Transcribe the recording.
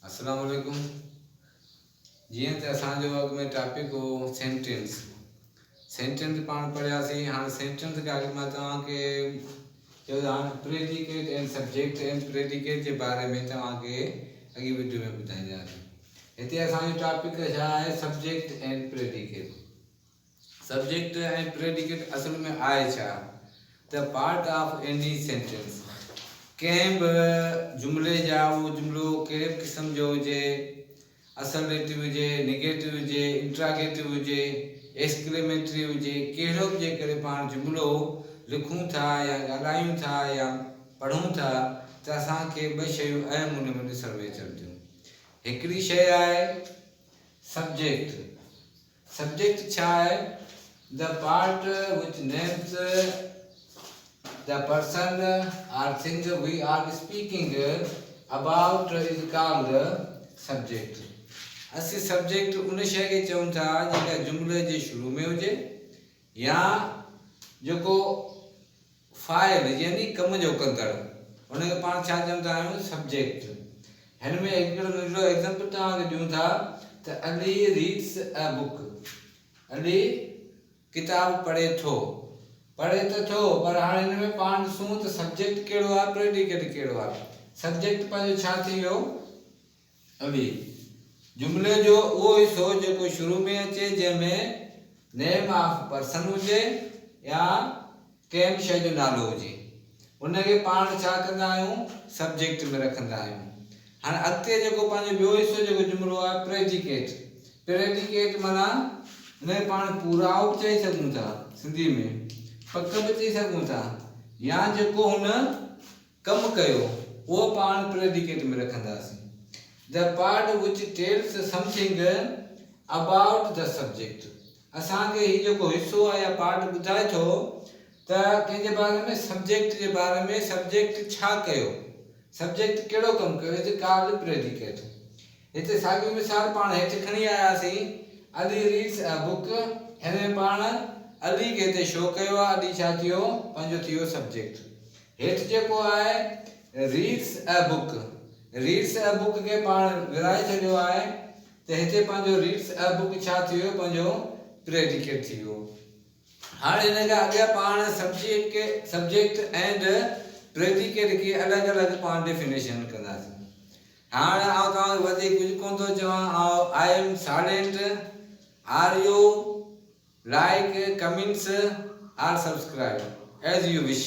अस्सलाम वालेकुम। जीअं त असांजो अॻु में टॉपिक हो सेंटेंस पाण पढ़ियासीं। हाणे सेंटेंस खां अॻु मां तव्हांखे चयो हाणे predicate and subject and predicate जे बारे में तव्हांखे अॻे वीडियो में ॿुधाईंदासीं। हिते असांजो टॉपिक छा आहे? Subject and predicate. Subject and predicate असल में आहे छा? The part of any sentence. कंहिं बि जुमिले जा उहो जुमिलो कहिड़े बि क़िस्म जो हुजे, असरलेटिव हुजे, निगेटिव हुजे, इंट्रागेटिव हुजे, एक्सक्लेमेटरी हुजे, कहिड़ो बि जे करे पाण जुमिलो लिखूं था या ॻाल्हायूं था या पढ़ूं था त असांखे ॿ शयूं अहम हुन में ॾिसण में अचनि थियूं। हिकिड़ी शइ आहे सब्जेक्ट। सब्जेक्ट छा आहे? The part which names the person or thing we are speaking about is called subject. असी सब्जेक्ट उन शइ खे चऊं था जेका जुमिले जे शुरू में हुजे या जेको फाइल यानी कम जो कंदड़ उनखे पाण छा चवंदा आहियूं? सब्जेक्ट। हिन में हिकिड़ो नंढिड़ो एग्जाम्पल तव्हांखे ॾियूं था त Ali reads a book. Ali किताब पढ़े थो त थो, पर हाणे हिन में पाण ॾिसूं त सब्जेक्ट कहिड़ो आहे, प्रेडिकेट कहिड़ो आहे। सब्जेक्ट पंहिंजो छा थी वियो? अली। जुमिले जो उहो हिसो जेको शुरू में अचे जंहिंमें नेम ऑफ पर्सन हुजे या कंहिं बि शइ जो नालो हुजे, उनखे पाण छा कंदा आहियूं? सब्जेक्ट में रखंदा आहियूं। हाणे अॻिते जेको पंहिंजो ॿियो हिसो जेको जुमिलो आहे प्रेडिकेट। प्रेडिकेट माना हिनखे पाण पूराओ बि चई सघूं था सिंधी में, पक बि चई सघूं था, या जेको हुन कमु कयो उहो पाण प्रेडिकेट में रखंदासीं। The part which tells something about the subject. असांखे हीउ जेको हिसो आहे या पार्ट ॿुधाए थो त कंहिंजे बारे में, सब्जेक्ट जे बारे में। सब्जेक्ट छा कयो, सब्जेक्ट कहिड़ो कमु कयो, इट कॉल्ड प्रेडिकेट। हिते साॻी मिसाल पाण हेठि खणी आयासीं, अली रीड्स अ बुक। हिन में पाण अली खे हिते शो कयो आहे, अली छा थियो? पंहिंजो थी वियो सब्जेक्ट। हेठि जेको आहे reads a book, reads a book खे पाण विराए छॾियो आहे त हिते पंहिंजो रीड्स अ बुक छा थी वियो? पंहिंजो प्रेडिकेट थी वियो। हाणे हिन खां अॻियां पाण सब्जेक्ट एंड प्रेडिकेट खे अलॻि अलॻि पाण डेफिनेशन कंदासीं। हाणे आउं तव्हांखे वधीक कुझु कोन थो चवां। I am silent, are you, like, comments or subscribe as you wish.